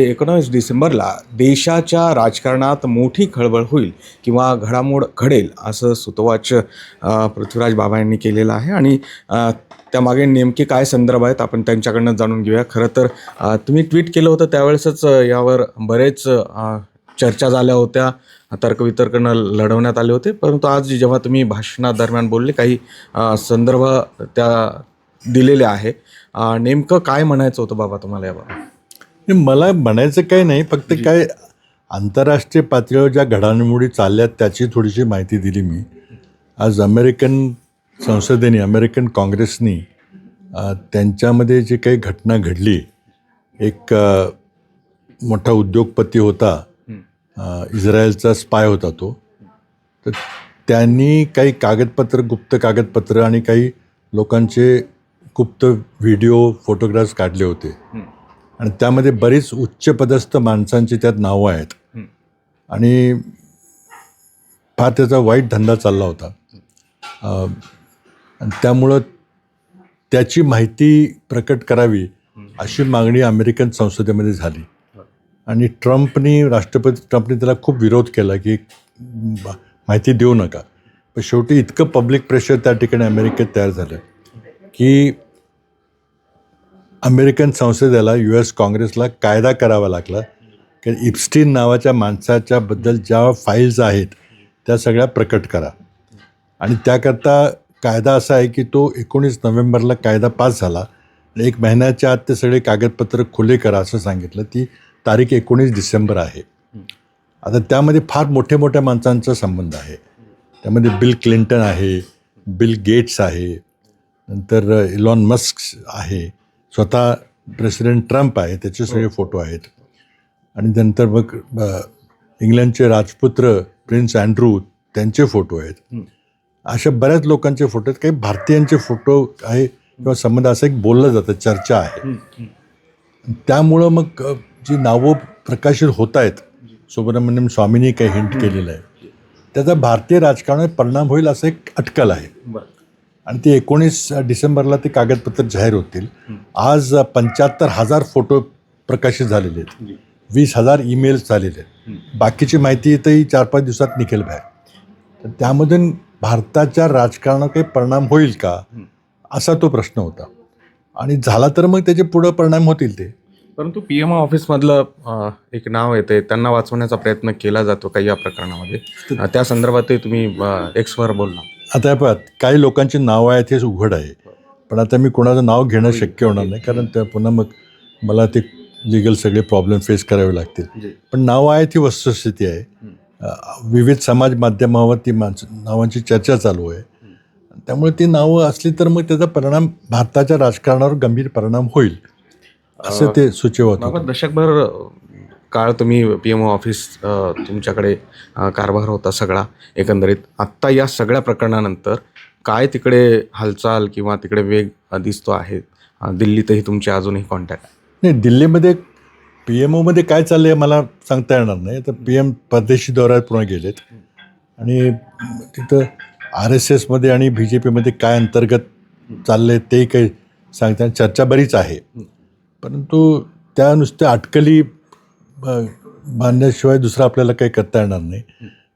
19 डिसेंबरला देशाच्या राजकारणात मोठी खळबळ होईल किंवा घडामोड घडेल असं सुतोवाच पृथ्वीराज बाबा यांनी केलेलं आहे. आणि त्यामागे नेमके काय संदर्भ आहेत आपण त्यांच्याकडनं जाणून घेऊया. खरं तर तुम्ही ट्विट केलं होतं त्यावेळेसच यावर बरेच चर्चा झाल्या होत्या, तर्कवितर्कनं लढवण्यात आले होते. परंतु आज जेव्हा तुम्ही भाषणादरम्यान बोलले काही संदर्भ त्या दिलेले आहे. नेमकं काय म्हणायचं होतं बाबा तुम्हाला यावर? मला म्हणायचं काही नाही, फक्त काय आंतरराष्ट्रीय पातळीवर ज्या घडामोडी चालल्यात त्याची थोडीशी माहिती दिली मी. आज अमेरिकन संसदेने, अमेरिकन काँग्रेसनी त्यांच्यामध्ये जी काही घटना घडली, एक मोठा उद्योगपती होता, इस्रायलचा स्पाय होता तो, तर त्यांनी काही कागदपत्र, गुप्त कागदपत्र आणि काही लोकांचे गुप्त व्हिडिओ, फोटोग्राफ्स काढले होते आणि त्यामध्ये बरीच उच्चपदस्थ माणसांची त्यात नावं आहेत आणि फार त्याचा वाईट धंदा चालला होता. आणि त्यामुळं त्याची माहिती प्रकट करावी अशी मागणी अमेरिकन संसदेमध्ये झाली आणि राष्ट्रपती ट्रम्पनी त्याला खूप विरोध केला की माहिती देऊ नका. पण शेवटी इतकं पब्लिक प्रेशर त्या ठिकाणी अमेरिकेत तयार झालं की अमेरिकन संसदेला, US काँग्रेसला कायदा करावा लागला की इप्स्टीन नावाच्या माणसाच्याबद्दल ज्या फाईल्स आहेत त्या सगळ्या प्रकट करा. आणि त्याकरता कायदा असा आहे की तो 19 नोव्हेंबरला कायदा पास झाला आणि 1 महिन्याच्या आत ते सगळे कागदपत्र खुले करा असं सांगितलं. ती तारीख 19 डिसेंबर आहे. आता त्यामध्ये फार मोठ्या माणसांचा संबंध आहे. त्यामध्ये बिल क्लिंटन आहे, बिल गेट्स आहे, नंतर इलॉन मस्क आहे, स्वतः प्रेसिडेंट ट्रम्प आहे, त्याचे सगळे फोटो आहेत. आणि नंतर मग इंग्लंडचे राजपुत्र प्रिन्स अँड्रू त्यांचे फोटो आहेत. अशा बऱ्याच लोकांचे फोटो आहेत. काही भारतीयांचे फोटो आहे किंवा संबंध असं एक बोललं जातं, चर्चा आहे. त्यामुळं मग जी नावं प्रकाशित होत आहेत, सुब्रमण्यम स्वामींनी काही हिंट केलेलं आहे, त्याचा भारतीय राजकारणावर परिणाम होईल असं एक अटकल आहे. आणि ते 19 डिसेंबरला ते कागदपत्र जाहीर होतील. आज 75,000 फोटो प्रकाशित झालेले आहेत, 20,000 ईमेल्स झालेले आहेत. बाकीची माहिती इथंही 4-5 दिवसात निघेल बाहेर. तर त्यामधून भारताच्या राजकारणावर काही परिणाम होईल का असा तो प्रश्न होता. आणि झाला तर मग त्याचे पुढं परिणाम होतील ते. परंतु PM ऑफिसमधलं एक नाव येते, त्यांना वाचवण्याचा प्रयत्न केला जातो काही या प्रकरणामध्ये. त्या संदर्भातही तुम्ही Xवर बोलला. आता काही लोकांची नावं आहेत हे उघड आहे, पण आता मी कोणाचं नाव घेणं शक्य होणार नाही, कारण त्या पुन्हा मग मला ते लिगल सगळे प्रॉब्लेम फेस करावे लागतील. पण नावं आहेत ही वस्तुस्थिती आहे. विविध समाज माध्यमावर ती नावांची चर्चा चालू आहे. त्यामुळे ती नावं असली तर मग त्याचा परिणाम भारताच्या राजकारणावर गंभीर परिणाम होईल असं ते सुचवत होतं. दशकभर काळ तुम्ही PM ऑफिस तुमच्याकडे कारभार होता सगळा एकंदरीत. आत्ता या सगळ्या प्रकरणानंतर काय तिकडे हालचाल किंवा तिकडे वेग दिसतो आहे? दिल्लीतही तुमचे अजूनही कॉन्टॅक्ट नाही. दिल्लीमध्ये PMOमध्ये काय चाललं आहे मला सांगता येणार नाही. तर PM परदेशी दौऱ्यात पुन्हा गेलेत आणि तिथं RSSमध्ये आणि BJPमध्ये काय अंतर्गत चाललं आहे ते काही सांगता, चर्चा बरीच आहे. परंतु त्या नुसत्या अटकली बांधण्याशिवाय दुसरं आपल्याला काही करता येणार नाही.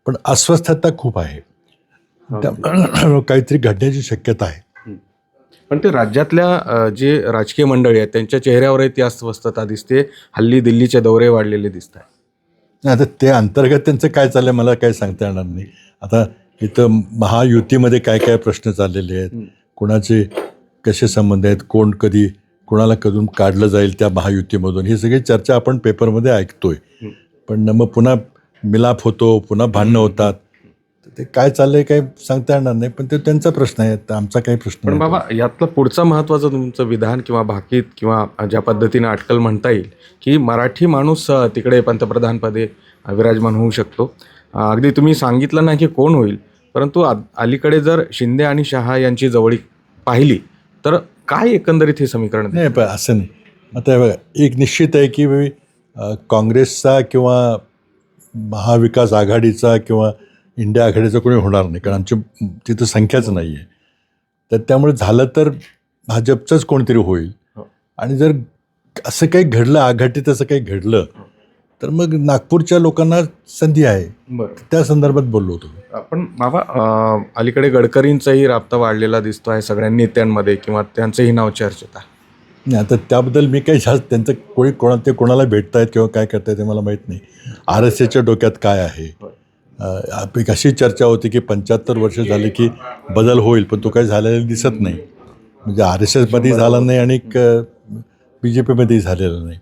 पण अस्वस्थता खूप आहे, काहीतरी घडण्याची शक्यता आहे. पण ते राज्यातल्या जे राजकीय मंडळी आहेत त्यांच्या चेहऱ्यावरही ती अस्वस्थता दिसते. हल्ली दिल्लीचे दौरे वाढलेले दिसत आहेत. आता ते अंतर्गत त्यांचं काय चाललं आहे मला काही सांगता येणार नाही. आता इथं महायुतीमध्ये काय काय प्रश्न चाललेले आहेत, कोणाचे कसे संबंध आहेत, कोण कधी कोणाला कधून काढलं जाईल त्या महायुतीमधून, ही सगळी चर्चा आपण पेपरमध्ये ऐकतोय. पण मग पुन्हा मिलाप होतो, पुन्हा भांडणं होतात. ते काय चाललंय काही सांगता येणार नाही. पण ते त्यांचा प्रश्न आहे, आमचा काही प्रश्न पण नाही. बाबा यातलं पुढचं महत्त्वाचं तुमचं विधान किंवा भाकीत किंवा ज्या पद्धतीनं अटकल म्हणता येईल की मराठी माणूस तिकडे पंतप्रधानपदी विराजमान होऊ शकतो. अगदी तुम्ही सांगितलं नाही की कोण होईल, परंतु अलीकडे जर शिंदे आणि शहा यांची जवळीक पाहिली तर काय एकंदरीत हे समीकरण नाही. पण असं नाही. आता बघा, एक निश्चित आहे की काँग्रेसचा किंवा महाविकास आघाडीचा किंवा इंडिया आघाडीचा कोणी होणार नाही, कारण आमची तिथं संख्याच नाही आहे. तर त्यामुळे झालं तर भाजपचंच कोणतरी होईल. आणि जर असं काही घडलं, आघाडीत असं काही घडलं तर मग नागपूरच्या लोकांना संधी आहे, बरं. त्या संदर्भात बोललो होतो. पण बाबा अलीकडे गडकरींचाही राबता वाढलेला दिसतो आहे सगळ्या नेत्यांमध्ये किंवा त्यांचंही नाव चर्चेत आहे. नाही, आता त्याबद्दल मी काही जास्त त्यांचं ते कोणाला भेटत आहेत किंवा काय करतायत ते मला माहीत नाही. आर एस एसच्या डोक्यात काय आहे. एक अशी चर्चा होती की 75 वर्ष झाली की बदल होईल, पण तो काही झालेला दिसत नाही. म्हणजे आर एस एसमध्येही झाला नाही आणि बी जे पीमध्येही झालेलं नाही.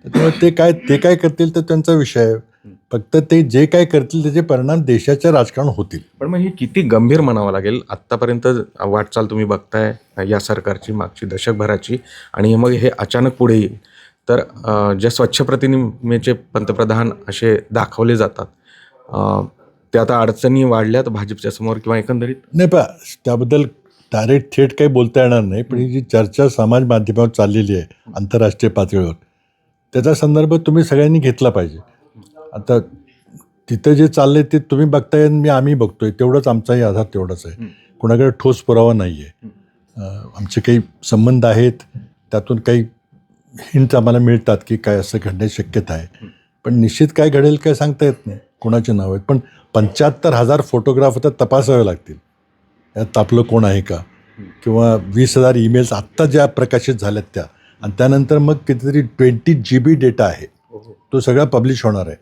त्यामुळे ते काय करतील तर त्यांचा विषय आहे. फक्त ते जे काय करतील त्याचे परिणाम देशाच्या राजकारण होतील. पण मग हे किती गंभीर म्हणावं लागेल. आत्तापर्यंत वाटचाल तुम्ही बघताय या सरकारची मागची दशकभराची, आणि मग हे अचानक पुढे येईल तर ज्या स्वच्छ प्रतिमेचे पंतप्रधान असे दाखवले जातात ते आता अडचणी वाढल्यात भाजपच्या समोर किंवा एकंदरीत. नाही त्याबद्दल डायरेक्ट थेट काही बोलता येणार नाही, पण ही जी चर्चा समाज माध्यमावर चाललेली आहे आंतरराष्ट्रीय पातळीवर, त्याचा संदर्भ तुम्ही सगळ्यांनी घेतला पाहिजे. आता तिथं जे चाललंय ते तुम्ही बघताय आणि आम्ही बघतोय, तेवढंच आमचाही आधार तेवढाच आहे. कोणाकडे ठोस पुरावा नाही आहे. आमचे काही संबंध आहेत, त्यातून काही हिंट आम्हाला मिळतात की काय असं घडण्याची शक्यता आहे, पण निश्चित काय घडेल काय सांगता येत नाही. कोणाचे नाव आहेत, पण 75,000 फोटोग्राफ आता तपासावे लागतील. यात आपलं कोण आहे का, किंवा 20,000 ईमेल्स आत्ता ज्या प्रकाशित झाल्यात त्या, आणि त्यानंतर मग कितीतरी 20 GB डेटा आहे, तो सगळा पब्लिश होणार आहे.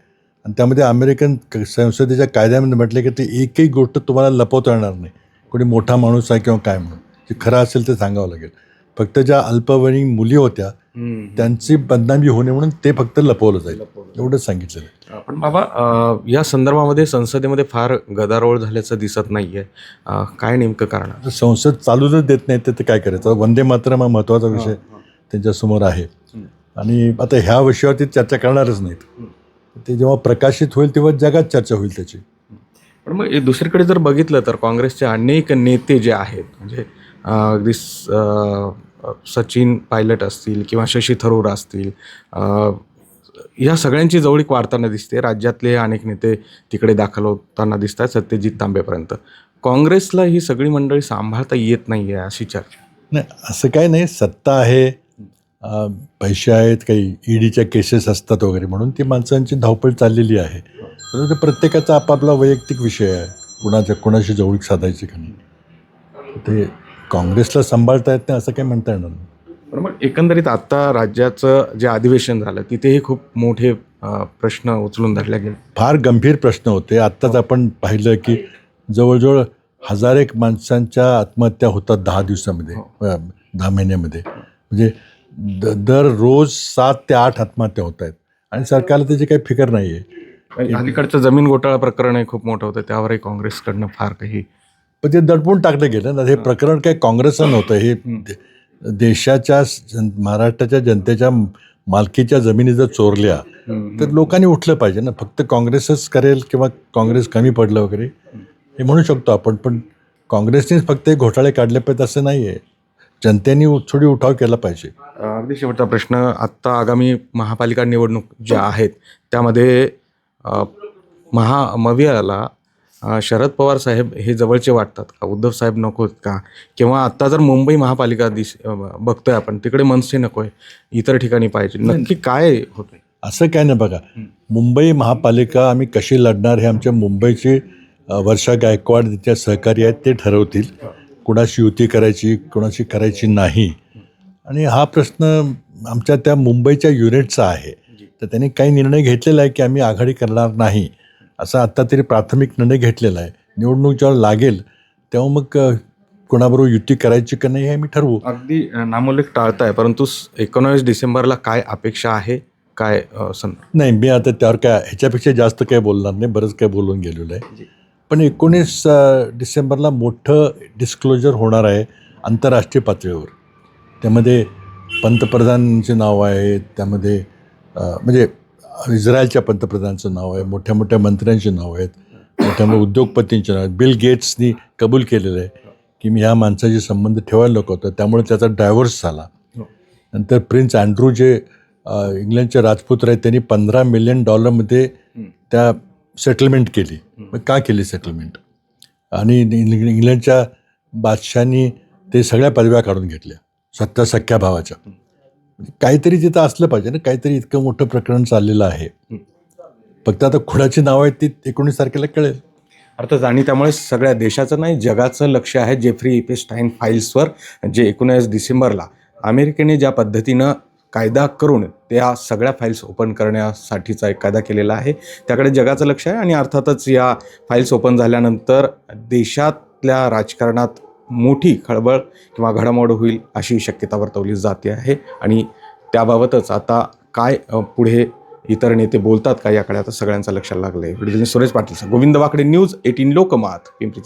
आणि त्यामध्ये अमेरिकन संसदेच्या कायद्यामध्ये म्हटलं की ते एकही गोष्ट तुम्हाला लपवता येणार नाही. कोणी मोठा माणूस आहे किंवा काय म्हणून, जे खरं असेल ते सांगावं लागेल. फक्त ज्या अल्पवयीन मुली होत्या त्यांची बदनामी होणे म्हणून ते फक्त लपवलं जाईल, एवढंच सांगितलेलं आहे. पण बाबा या संदर्भामध्ये संसदेमध्ये फार गदारोळ झाल्याचं दिसत नाहीये. काय नेमकं कारण. संसद चालूच देत नाही तर काय करायचं. वंदे मातरम हा महत्त्वाचा विषय त्यांच्यासमोर आहे, आणि आता ह्या विषयावरती चर्चा करणारच नाहीत. ते जेव्हा प्रकाशित होईल तेव्हा जगात चर्चा होईल त्याची. पण मग दुसरीकडे जर बघितलं तर काँग्रेसचे अनेक नेते जे आहेत, म्हणजे अगदी सचिन पायलट असतील किंवा शशी थरूर असतील, या सगळ्यांची जवळीक वाढताना दिसते. राज्यातले अनेक नेते तिकडे दाखल होताना दिसत आहेत, सत्यजित तांबेपर्यंत. काँग्रेसला ही सगळी मंडळी सांभाळता येत नाही आहे अशी चर्चा. नाही, असं काही नाही. सत्ता आहे, पैसे आहेत, काही ईडीच्या केसेस असतात वगैरे, म्हणून ती माणसांची धावपळ चाललेली आहे. परंतु प्रत्येकाचा आपापला वैयक्तिक विषय आहे, कोणाशी जवळीक साधायची का नाही. ते काँग्रेसला सांभाळता येत नाही असं काही म्हणता येणार नाही. पण मग एकंदरीत आत्ता राज्याचं जे अधिवेशन झालं तिथेही खूप मोठे प्रश्न उचलून धरले गेले. म्हणजे फार गंभीर प्रश्न होते. आत्ताच आपण पाहिलं की जवळजवळ 1,000 माणसांच्या आत्महत्या होतात 10 दिवसामध्ये, 10 महिन्यामध्ये. म्हणजे दररोज 7 ते 8 आत्महत्या होत आहेत, आणि सरकारला त्याची काही फिकर नाही आहे. अलीकडचं जमीन घोटाळा प्रकरण हे खूप मोठं होतं, त्यावरही काँग्रेसकडनं फार काही. पण ते दडपून टाकलं गेलं ना. हे प्रकरण काही काँग्रेसचं नव्हतं. हे देशाच्या महाराष्ट्राच्या जनतेच्या मालकीच्या जमिनी जर चोरल्या तर लोकांनी उठलं पाहिजे ना. फक्त काँग्रेसच करेल किंवा काँग्रेस कमी पडलं वगैरे हे म्हणू शकतो आपण, पण काँग्रेसनेच फक्त हे घोटाळे काढले पाहिजे असं नाही आहे. जनतेने थोडी उठाव केला पाहिजे. अगदी शेवटचा प्रश्न. आत्ता आगामी महापालिका निवडणूक ज्या आहेत त्यामध्ये मवियाला शरद पवार साहेब हे जवळचे वाटतात का, उद्धव साहेब नको का, किंवा आत्ता जर मुंबई महापालिका बघतोय आपण, तिकडे मनसे नको आहे, इतर ठिकाणी पाहिजे, नक्की काय होतंय. असं काय नाही बघा. मुंबई महापालिका आम्ही कशी लढणार हे आमच्या मुंबईचे वर्षा गायकवाड तिच्या सहकारी आहेत, ते ठरवतील. कुणाशी युती करायची, कुणाशी करायची नाही. आणि हा प्रश्न आमच्या त्या मुंबईच्या युनिटचा आहे. तर त्यांनी काही निर्णय घेतलेला आहे की आम्ही आघाडी करणार नाही, असा आत्ता तरी प्राथमिक निर्णय घेतलेला आहे. निवडणूक जेव्हा लागेल तेव्हा मग कोणाबरोबर युती करायची का नाही हे आम्ही ठरवू. अगदी नामोल्लेख टाळताय, परंतु 19 डिसेंबरला काय अपेक्षा आहे, काय नाही, मी आता त्यावर काय ह्याच्यापेक्षा जास्त काही बोलणार नाही, बरंच काय बोलून गेलेलं आहे. पण 19 डिसेंबरला मोठं डिस्क्लोजर होणार आहे आंतरराष्ट्रीय पातळीवर. त्यामध्ये पंतप्रधानांचे नाव आहे, त्यामध्ये म्हणजे इस्रायलच्या पंतप्रधानांचं नाव आहे, मोठ्या मोठ्या मंत्र्यांची नावं आहेत, मोठ्या मोठ्या उद्योगपतींचे नाव आहेत. बिल गेट्सनी कबूल केलेलं आहे की मी ह्या माणसाशी संबंध ठेवायला नको होतं, त्यामुळे त्याचा डायव्होर्स झाला. नंतर प्रिन्स अँड्रू जे इंग्लंडचे राजपुत्र आहेत त्यांनी $15 मिलियन त्या सेटलमेंट केली. मग का केली सेटलमेंट? आणि इंग्लंडच्या बादशाहांनी ते सगळ्या पदव्या काढून घेतल्या सख्या भावाच्या. काहीतरी तिथं असलं पाहिजे ना, काहीतरी इतकं मोठं प्रकरण चाललेलं आहे. फक्त आता खुणाची नावं आहेत ती 19 तारखेला कळेल. अर्थात, आणि त्यामुळे सगळ्या देशाचं नाही जगाचं लक्ष आहे जेफ्री इपेस्टाईन फाईल्सवर, जे 19 डिसेंबरला अमेरिकेने ज्या पद्धतीनं कायदा करून त्या सगळ्या फाईल्स ओपन करण्यासाठीचा एक कायदा केलेला आहे, त्याकडे जगाचं लक्ष आहे. आणि अर्थातच या फाईल्स ओपन झाल्यानंतर देशातल्या राजकारणात मोठी खळबळ किंवा घडामोड होईल अशी शक्यता वर्तवली जाते आहे. आणि त्याबाबतच आता काय पुढे इतर नेते बोलतात का याकडे आता सगळ्यांचं लक्ष लागलं आहे. व्हिडिओ सुरेश पाटील, गोविंद वाकडे, न्यूज 18 लोकमत, पिंपरी चिंचवड.